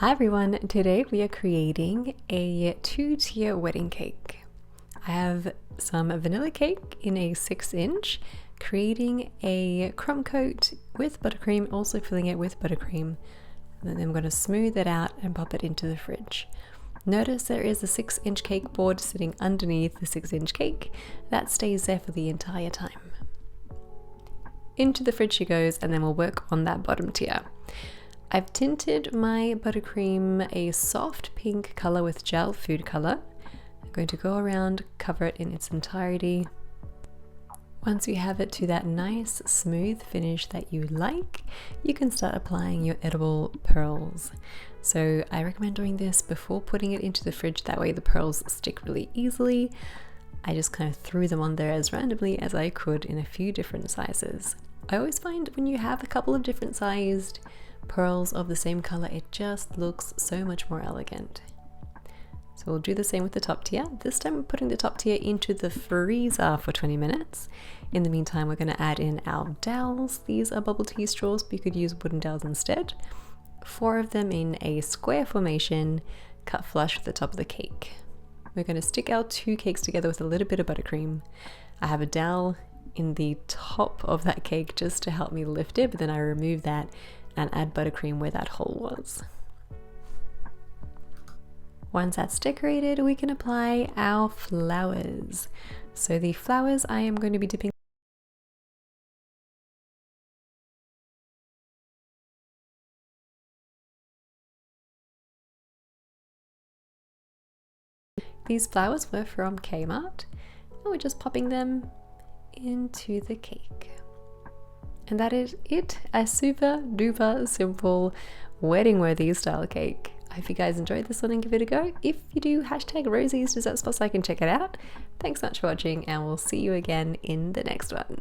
Hi everyone, today we are creating a 2-tier wedding cake. I have some vanilla cake in a 6-inch, creating a crumb coat with buttercream, also filling it with buttercream. And then I'm going to smooth it out and pop it into the fridge. Notice there is a 6-inch cake board sitting underneath the 6-inch cake. That stays there for the entire time. Into the fridge she goes, and then we'll work on that bottom tier. I've tinted my buttercream a soft pink color with gel food color. I'm going to go around, cover it in its entirety. Once you have it to that nice smooth finish that you like, you can start applying your edible pearls. So I recommend doing this before putting it into the fridge, that way the pearls stick really easily. I just kind of threw them on there as randomly as I could in a few different sizes. I always find when you have a couple of different sized pearls of the same color, it just looks so much more elegant. So we'll do the same with the top tier. This time we're putting the top tier into the freezer for 20 minutes. In the meantime, we're going to add in our dowels. These are bubble tea straws, but you could use wooden dowels instead. 4 of them in a square formation, cut flush with the top of the cake. We're going to stick our 2 cakes together with a little bit of buttercream. I have a dowel in the top of that cake just to help me lift it, but then I remove that and add buttercream where that hole was. Once that's decorated, we can apply our flowers. So the flowers I am going to be dipping These flowers were from Kmart, and we're just popping them into the cake. And that is it, a super duper simple wedding worthy style cake. I hope you guys enjoyed this one and give it a go. If you do, hashtag Rosie's Dessert Spot so I can check it out. Thanks so much for watching, and we'll see you again in the next one.